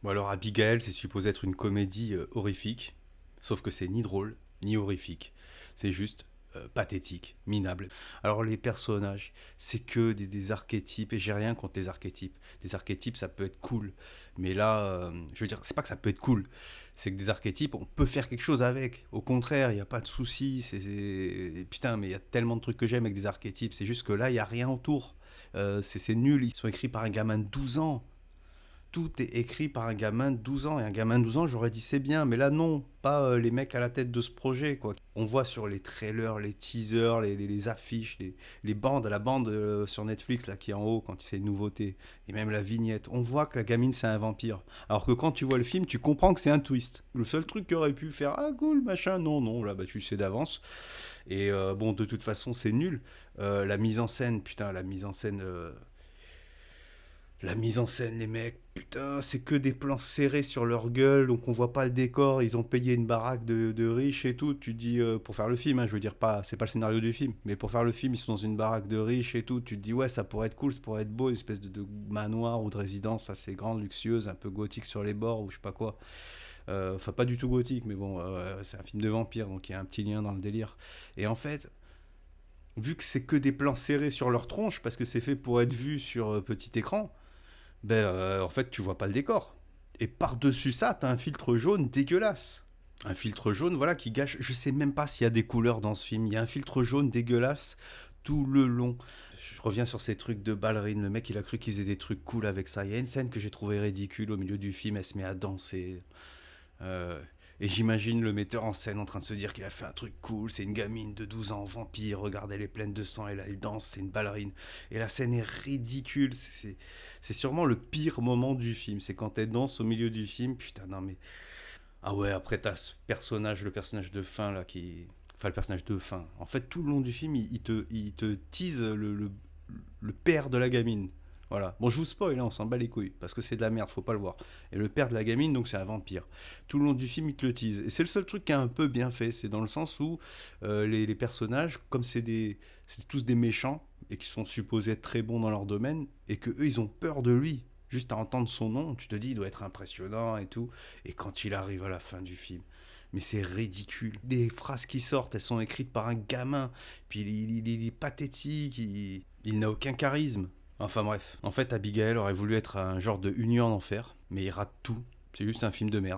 Bon alors Abigail, c'est supposé être une comédie horrifique, sauf que c'est ni drôle, ni horrifique. C'est juste pathétique, minable. Alors les personnages, c'est que des archétypes, et j'ai rien contre les archétypes. Des archétypes, ça peut être cool. Mais là, je veux dire, c'est pas que ça peut être cool, c'est que des archétypes, on peut faire quelque chose avec. Au contraire, il n'y a pas de souci. Putain, mais il y a tellement de trucs que j'aime avec des archétypes. C'est juste que là, il n'y a rien autour. C'est nul, ils sont écrits par un gamin de 12 ans. Tout est écrit par un gamin de 12 ans. Et un gamin de 12 ans, j'aurais dit c'est bien. Mais là, non. Pas les mecs à la tête de ce projet, quoi. On voit sur les trailers, les teasers, les affiches, les bandes, la bande sur Netflix, là, qui est en haut, quand c'est une nouveauté. Et même la vignette. On voit que la gamine, c'est un vampire. Alors que quand tu vois le film, tu comprends que c'est un twist. Le seul truc qui aurait pu faire, ah cool, machin, non, non, là, bah, tu sais d'avance. Et bon, de toute façon, c'est nul. La mise en scène, putain, la mise en scène, les mecs, putain, c'est que des plans serrés sur leur gueule, donc on voit pas le décor. Ils ont payé une baraque de riches et tout. Tu te dis, pour faire le film, hein, je veux dire, pas, c'est pas le scénario du film, mais pour faire le film, ils sont dans une baraque de riches et tout. Tu te dis, ouais, ça pourrait être cool, ça pourrait être beau, une espèce de manoir ou de résidence assez grande, luxueuse, un peu gothique sur les bords ou je sais pas quoi. Enfin, pas du tout gothique, mais bon, c'est un film de vampire, donc il y a un petit lien dans le délire. Et en fait, vu que c'est que des plans serrés sur leur tronche, parce que c'est fait pour être vu sur petit écran, ben, en fait, tu vois pas le décor. Et par-dessus ça, t'as un filtre jaune dégueulasse. Un filtre jaune, voilà, qui gâche. Je sais même pas s'il y a des couleurs dans ce film. Il y a un filtre jaune dégueulasse tout le long. Je reviens sur ces trucs de ballerine. Le mec, il a cru qu'il faisait des trucs cool avec ça. Il y a une scène que j'ai trouvée ridicule au milieu du film. Elle se met à danser. Euh, et j'imagine le metteur en scène en train de se dire qu'il a fait un truc cool. C'est une gamine de 12 ans, vampire, regardez, elle est pleine de sang, et là elle danse, c'est une ballerine. Et la scène est ridicule. C'est sûrement le pire moment du film. C'est quand elle danse au milieu du film. Putain, non mais. Ah ouais, après t'as ce personnage, le personnage de fin là qui. Enfin, le personnage de fin. En fait, tout le long du film, il te tease le père de la gamine. Voilà. Bon, je vous spoil, hein, on s'en bat les couilles, parce que c'est de la merde, faut pas le voir. Et le père de la gamine, donc c'est un vampire. Tout le long du film, il te le tease. Et c'est le seul truc qui est un peu bien fait, c'est dans le sens où les personnages, comme c'est tous des méchants, et qui sont supposés être très bons dans leur domaine, et que eux, ils ont peur de lui. Juste à entendre son nom, tu te dis, il doit être impressionnant et tout. Et quand il arrive à la fin du film, mais c'est ridicule. Les phrases qui sortent, elles sont écrites par un gamin. Puis il est pathétique, il n'a aucun charisme. Enfin bref. En fait, Abigail aurait voulu être un genre de Union en enfer, mais il rate tout. C'est juste un film de merde.